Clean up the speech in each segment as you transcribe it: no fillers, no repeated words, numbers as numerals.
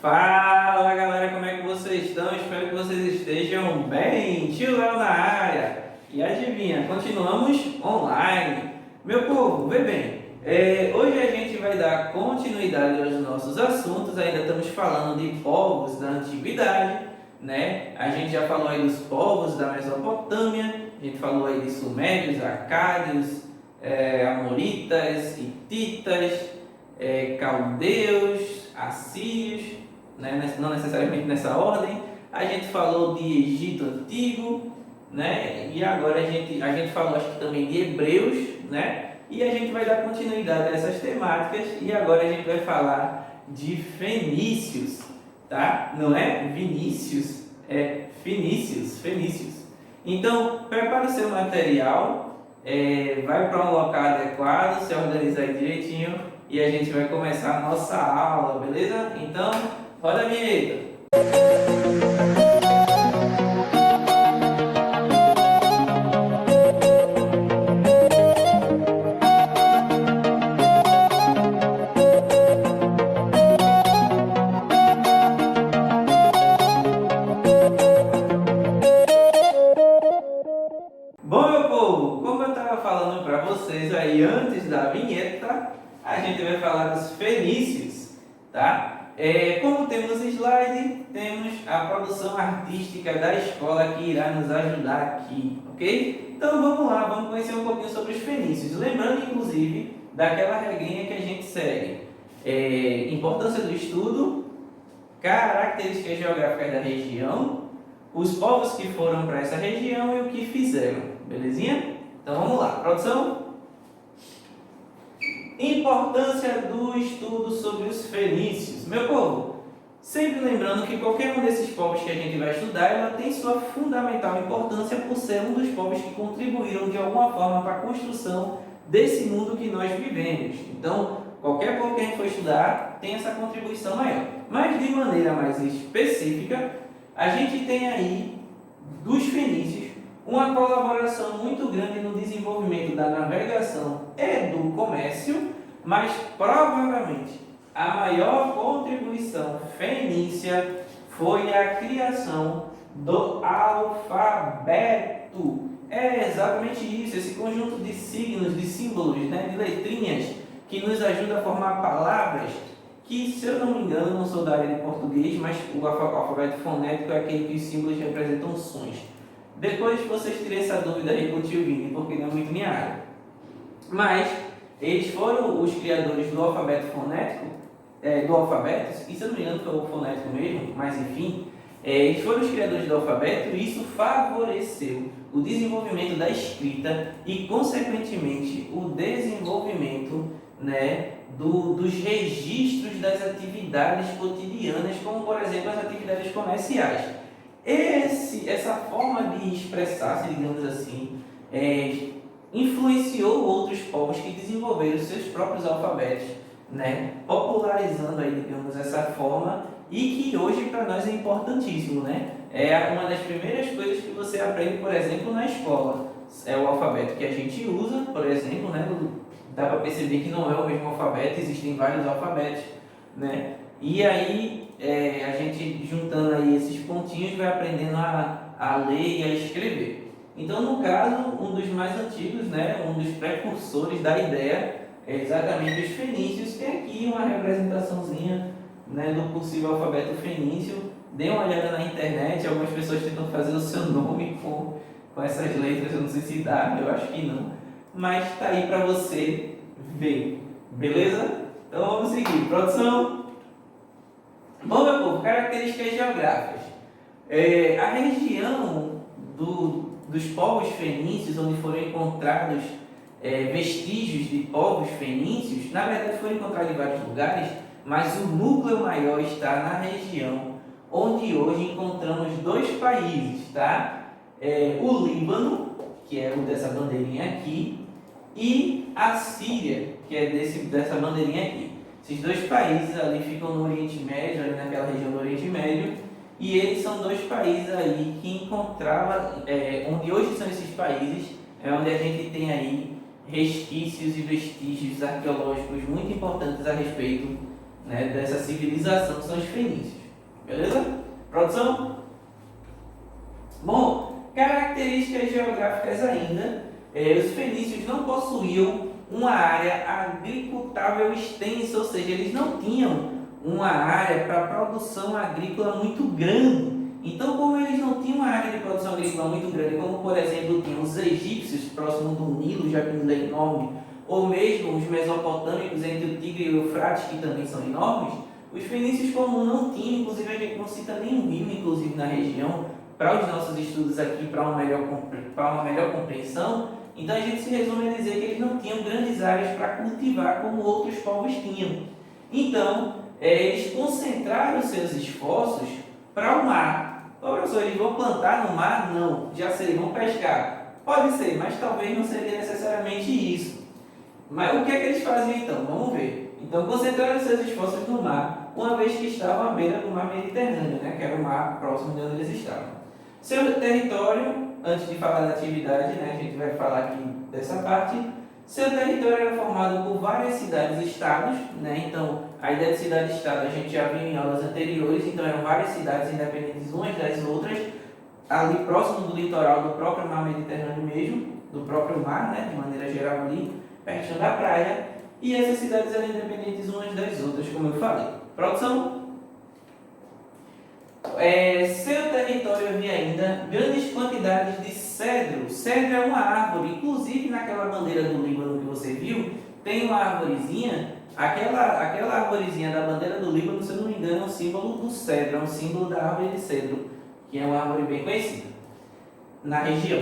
Fala galera, como é que vocês estão? Espero que vocês estejam bem. Tio Léo na área. E adivinha, continuamos online. Meu povo, vê bem. Hoje a gente vai dar continuidade aos nossos assuntos. Ainda estamos falando de povos da antiguidade, né? A gente já falou aí dos povos da Mesopotâmia. A gente falou aí de sumérios, acádios, amoritas, hititas, caldeus, assírios, né? Não necessariamente nessa ordem. A gente falou de Egito Antigo, né? E agora a gente falou, acho que também de Hebreus, né? E a gente vai dar continuidade a essas temáticas e agora a gente vai falar de fenícios, tá? Não é Vinícius, é fenícios. Então, prepare o seu material, vai para um local adequado, se organiza aí direitinho e a gente vai começar a nossa aula, beleza? Então, roda a vinheta! Bom, meu povo, como eu estava falando para vocês aí antes da vinheta, a gente vai falar dos fenícios, tá? Como temos slide, temos a produção artística da escola que irá nos ajudar aqui, ok? Então vamos lá, vamos conhecer um pouquinho sobre os fenícios. Lembrando, inclusive, daquela regrinha que a gente segue. Importância do estudo, características geográficas da região, os povos que foram para essa região e o que fizeram, belezinha? Então vamos lá, produção. Importância do estudo sobre os fenícios. Meu povo, sempre lembrando que qualquer um desses povos que a gente vai estudar, ela tem sua fundamental importância por ser um dos povos que contribuíram de alguma forma para a construção desse mundo que nós vivemos. Então, qualquer povo que a gente for estudar tem essa contribuição maior. Mas de maneira mais específica, a gente tem aí, dos fenícios, uma colaboração muito grande no desenvolvimento da navegação e do comércio, mas provavelmente a maior contribuição fenícia foi a criação do alfabeto. É exatamente isso, esse conjunto de signos, de símbolos, né, de letrinhas que nos ajuda a formar palavras que, se eu não me engano, não sou da área de português, mas o alfabeto fonético é aquele que os símbolos representam sons. Depois, vocês tirem essa dúvida aí com o tio Vini, porque não é muito minha área. Mas, eles foram os criadores do alfabeto fonético, do alfabeto, e se eu não me engano foi o fonético mesmo, mas enfim, eles foram os criadores do alfabeto e isso favoreceu o desenvolvimento da escrita e, consequentemente, o desenvolvimento, né, dos registros das atividades cotidianas, como, por exemplo, as atividades comerciais. Essa forma de expressar-se, digamos assim, influenciou outros povos que desenvolveram seus próprios alfabetos, né? Popularizando aí, digamos, essa forma e que hoje para nós é importantíssimo, né? É uma das primeiras coisas que você aprende, por exemplo, na escola. É o alfabeto que a gente usa, por exemplo, né? Dá para perceber que não é o mesmo alfabeto, existem vários alfabetos, né? E aí, a gente juntando aí esses pontinhos vai aprendendo a ler e a escrever. Então, no caso, um dos mais antigos, né, um dos precursores da ideia é exatamente os fenícios. Tem aqui uma representaçãozinha, né, do possível alfabeto fenício. Dê uma olhada na internet, algumas pessoas tentam fazer o seu nome com essas letras, eu não sei se dá, eu acho que não. Mas tá aí para você ver, beleza? Então vamos seguir, produção. Bom, meu povo, características geográficas. A região dos povos fenícios, onde foram encontrados vestígios de povos fenícios, na verdade foram encontrados em vários lugares, mas o núcleo maior está na região onde hoje encontramos dois países, tá? O Líbano, que é o dessa bandeirinha aqui, e a Síria, que é dessa bandeirinha aqui. Esses dois países ali ficam no Oriente Médio, ali naquela região do Oriente Médio, e eles são dois países aí que encontrava, onde hoje são esses países, é onde a gente tem aí resquícios e vestígios arqueológicos muito importantes a respeito né, dessa civilização são os fenícios. Beleza? Produção? Bom, características geográficas ainda. Os fenícios não possuíam uma área agricultável extensa, ou seja, eles não tinham uma área para produção agrícola muito grande. Então, como eles não tinham uma área de produção agrícola muito grande, como por exemplo tinham os egípcios próximo do Nilo, já que o Nilo é enorme, ou mesmo os mesopotâmicos entre o Tigre e o Eufrates, que também são enormes, os fenícios, como não tinham, inclusive a gente não cita nenhum rio, inclusive na região, para os nossos estudos aqui, para uma melhor compreensão, então a gente se resume a dizer que eles não tinham grandes áreas para cultivar como outros povos tinham. Então, eles concentraram seus esforços para o mar. Ô, professor, eles vão plantar no mar? Não, já sei, vão pescar. Pode ser, mas talvez não seria necessariamente isso. Mas o que é que eles faziam então? Vamos ver. Então, concentraram seus esforços no mar, uma vez que estavam à beira do mar Mediterrâneo, né, que era o mar próximo de onde eles estavam. Seu território, antes de falar da atividade, né, a gente vai falar aqui dessa parte. Seu território era formado por várias cidades-estados, né? Então, a ideia de cidade-estado a gente já viu em aulas anteriores, então eram várias cidades independentes umas das outras, ali próximo do litoral do próprio mar Mediterrâneo mesmo, do próprio mar, né, de maneira geral ali, pertinho da praia, e essas cidades eram independentes umas das outras, como eu falei. Produção? Seu território havia ainda grandes quantidades de cedro. Cedro é uma árvore, inclusive naquela bandeira do Líbano que você viu, tem uma arvorezinha, aquela arvorezinha da bandeira do Líbano, se eu não me engano, é um símbolo do cedro, é um símbolo da árvore de cedro, que é uma árvore bem conhecida na região.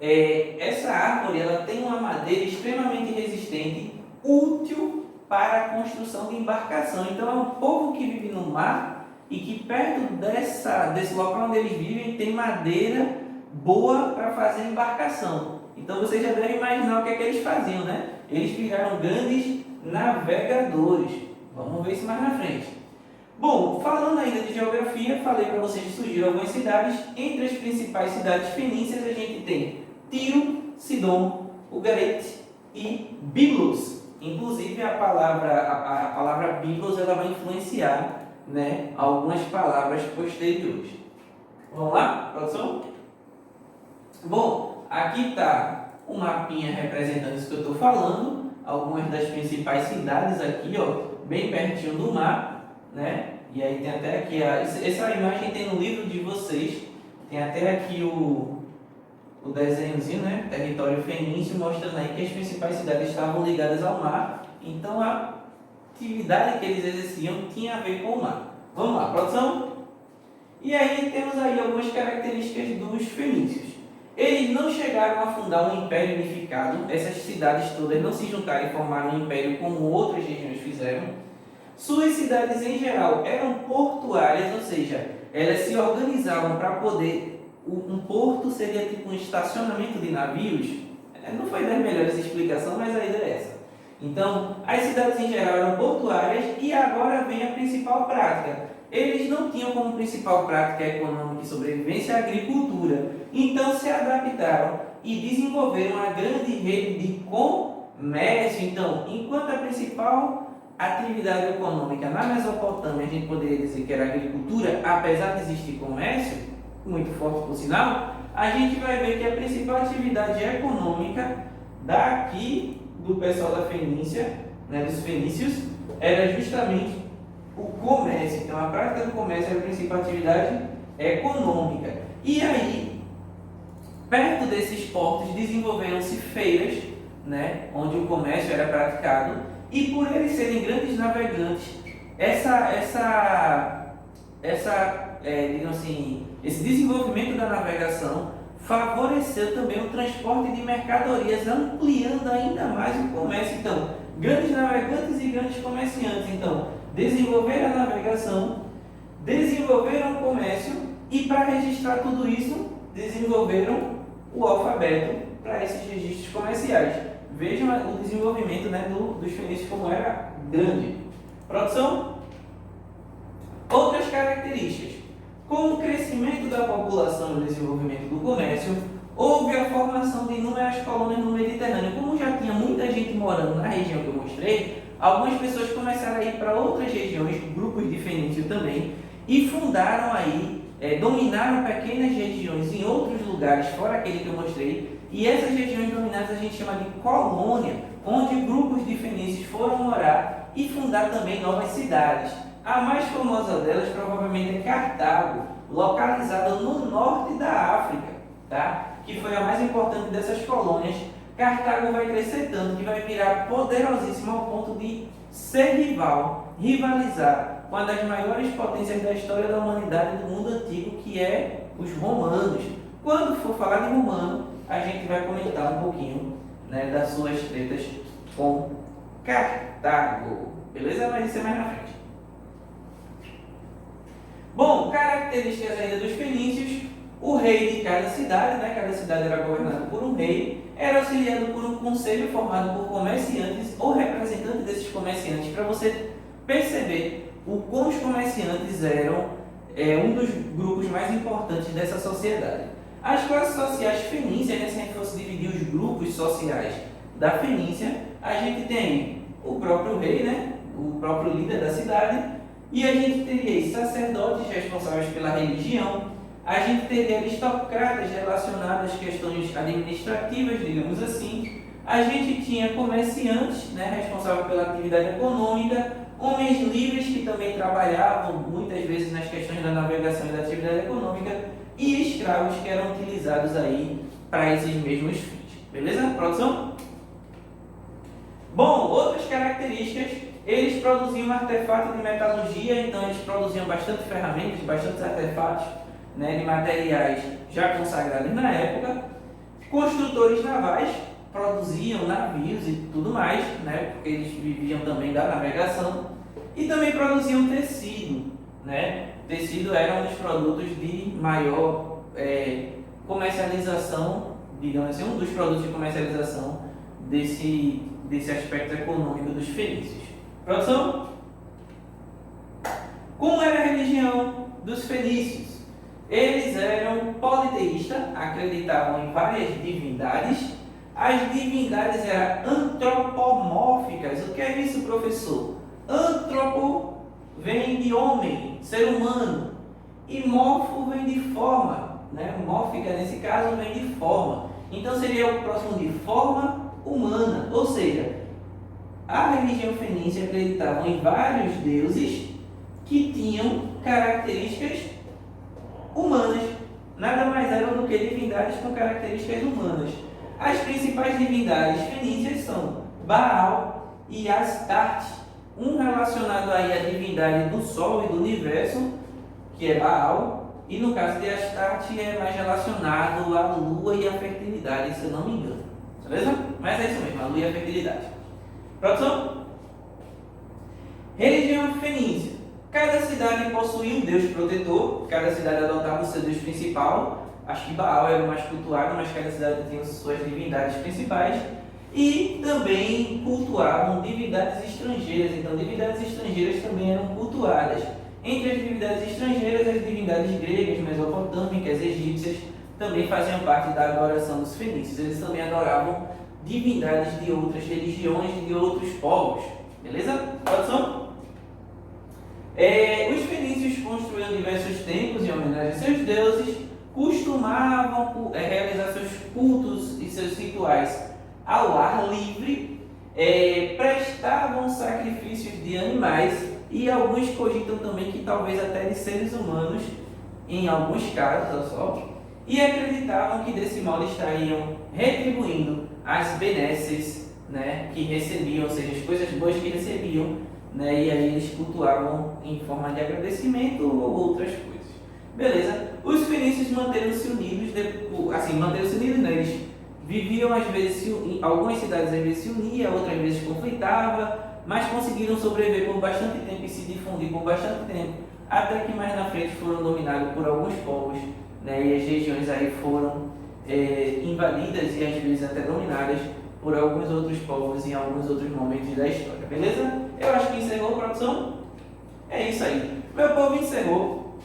Essa árvore ela tem uma madeira extremamente resistente, útil para a construção de embarcação. Então é um povo que vive no mar e que perto desse local onde eles vivem tem madeira boa para fazer embarcação. Então você já deve imaginar o que é que eles faziam, né? Eles viraram grandes navegadores. Vamos ver isso mais na frente. Bom, falando ainda de geografia, falei para vocês que surgiram algumas cidades. Entre as principais cidades fenícias a gente tem Tiro, Sidom, Ugarit e Biblos. Inclusive a palavra Biblos ela vai influenciar, né, algumas palavras posteriores. Vamos lá, produção? Bom, aqui está um mapinha representando isso que eu estou falando, algumas das principais cidades aqui, ó, bem pertinho do mar, né? E aí tem até aqui, essa imagem tem no livro de vocês, tem até aqui o desenhozinho, né? Território fenício, mostrando aí que as principais cidades estavam ligadas ao mar, então a atividade que eles exerciam tinha a ver com o mar. Vamos lá, produção? E aí temos aí algumas características dos fenícios. Eles não chegaram a fundar um império unificado, essas cidades todas não se juntaram e formaram um império como outras regiões fizeram. Suas cidades em geral eram portuárias, ou seja, elas se organizavam para poder... Um porto seria tipo um estacionamento de navios. Não foi das melhores explicações, mas a ideia é essa. Então, as cidades em geral eram portuárias e agora vem a principal prática. Eles não tinham como principal prática econômica e sobrevivência a agricultura. Então, se adaptaram e desenvolveram uma grande rede de comércio. Então, enquanto a principal atividade econômica na Mesopotâmia, a gente poderia dizer que era a agricultura, apesar de existir comércio, muito forte por sinal, a gente vai ver que a principal atividade econômica daqui do pessoal da Fenícia, né, dos fenícios, era justamente o comércio. Então a prática do comércio era a principal atividade econômica. E aí, perto desses portos desenvolveram-se feiras, né, onde o comércio era praticado, e por eles serem grandes navegantes, digamos assim, esse desenvolvimento da navegação favoreceu também o transporte de mercadorias, ampliando ainda mais o comércio. Então, grandes navegantes e grandes comerciantes, então, desenvolveram a navegação, desenvolveram o comércio e, para registrar tudo isso, desenvolveram o alfabeto para esses registros comerciais. Vejam o desenvolvimento, né, dos fenícios como era grande. Produção? Outras características. Com o crescimento da população e o desenvolvimento do comércio, houve a formação de inúmeras colônias no Mediterrâneo. Como já tinha muita gente morando na região que eu mostrei, algumas pessoas começaram a ir para outras regiões, grupos de fenícios também, e fundaram aí, dominaram pequenas regiões em outros lugares, fora aquele que eu mostrei, e essas regiões dominadas a gente chama de colônia, onde grupos de fenícios foram morar e fundar também novas cidades. A mais famosa delas provavelmente é Cartago, localizada no norte da África, tá? Que foi a mais importante dessas colônias. Cartago vai crescer tanto que vai virar poderosíssima ao ponto de ser rivalizar com uma das maiores potências da história da humanidade do mundo antigo, que é os romanos. Quando for falar de romano, a gente vai comentar um pouquinho, né, das suas tretas com Cartago. Beleza? Mas isso é mais na frente. Bom, características ainda dos fenícios. O rei de cada cidade, né, cada cidade era governada por um rei, era auxiliado por um conselho formado por comerciantes ou representantes desses comerciantes, para você perceber o quão os comerciantes eram um dos grupos mais importantes dessa sociedade. As classes sociais fenícias, né, se a gente fosse dividir os grupos sociais da Fenícia, a gente tem o próprio rei, né, o próprio líder da cidade, e a gente teria sacerdotes responsáveis pela religião, a gente teria aristocratas relacionados às questões administrativas, digamos assim, a gente tinha comerciantes, né, responsáveis pela atividade econômica, homens livres que também trabalhavam muitas vezes nas questões da navegação e da atividade econômica, e escravos que eram utilizados aí para esses mesmos fins. Beleza? Produção? Bom, outras características, eles produziam artefatos de metalurgia, então eles produziam bastante ferramentas, bastante artefatos, né, de materiais já consagrados na época. Construtores navais produziam navios e tudo mais, né, porque eles viviam também da navegação. E também produziam tecido, né? Tecido era um dos produtos de maior comercialização, digamos assim, um dos produtos de comercialização desse aspecto econômico dos fenícios. Produção? Como era a religião dos fenícios? Eles eram politeístas, acreditavam em várias divindades. As divindades eram antropomórficas. O que é isso, professor? Antropo vem de homem, ser humano, e morfo vem de forma, né? Mórfica nesse caso vem de forma. Então seria o próximo de forma humana, ou seja, a religião fenícia acreditava em vários deuses que tinham características humanas, nada mais eram do que divindades com características humanas. As principais divindades fenícias são Baal e Astarte, um relacionado aí à divindade do Sol e do Universo, que é Baal, e no caso de Astarte é mais relacionado à Lua e à fertilidade, se eu não me engano. Beleza? Mas é isso mesmo, a Lua e a fertilidade. Produção? Religião fenícia. Cada cidade possuía um deus protetor, cada cidade adotava o seu deus principal. Acho que Baal era o mais cultuado, mas cada cidade tinha suas divindades principais. E também cultuavam divindades estrangeiras, então divindades estrangeiras também eram cultuadas. Entre as divindades estrangeiras, as divindades gregas, mesopotâmicas, egípcias, também faziam parte da adoração dos fenícios. Eles também adoravam divindades de outras religiões e de outros povos. Beleza? Produção? Os fenícios construíam diversos templos em homenagem a seus deuses, costumavam realizar seus cultos e seus rituais ao ar livre, prestavam sacrifícios de animais e alguns cogitam também que talvez até de seres humanos, em alguns casos, olha só, e acreditavam que desse modo estariam retribuindo as benesses, né, que recebiam, ou seja, as coisas boas que recebiam, né, e aí eles cultuavam em forma de agradecimento ou outras coisas. Beleza? Os fenícios manteram-se unidos, né, eles viviam às vezes, algumas cidades às vezes se uniam, outras vezes conflitavam, mas conseguiram sobreviver por bastante tempo e se difundir por bastante tempo, até que mais na frente foram dominados por alguns povos, né, e as regiões aí foram invadidas e às vezes até dominadas por alguns outros povos em alguns outros momentos da história. Beleza? Eu acho que encerrou a produção. É isso aí. Meu povo, encerrou.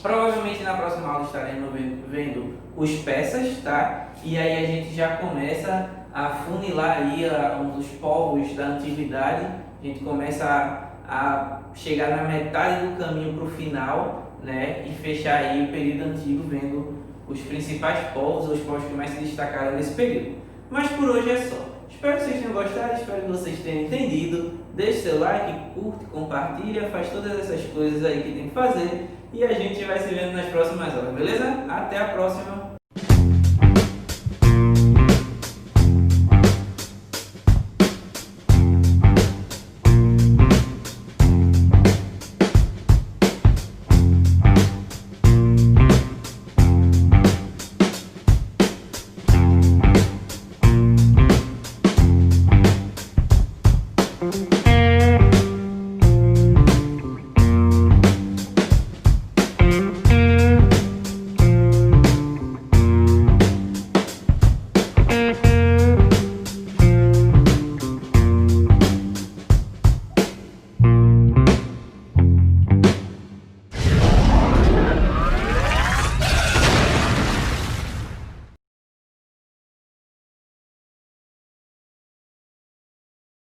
Provavelmente na próxima aula estaremos vendo os persas, tá? E aí a gente já começa a funilar aí um dos povos da antiguidade. A gente começa a chegar na metade do caminho para o final, né? E fechar aí o período antigo vendo os principais povos, os povos que mais se destacaram nesse período. Mas por hoje é só. Espero que vocês tenham gostado, espero que vocês tenham entendido. Deixe seu like, curte, compartilha, faz todas essas coisas aí que tem que fazer. E a gente vai se vendo nas próximas aulas, beleza? Até a próxima!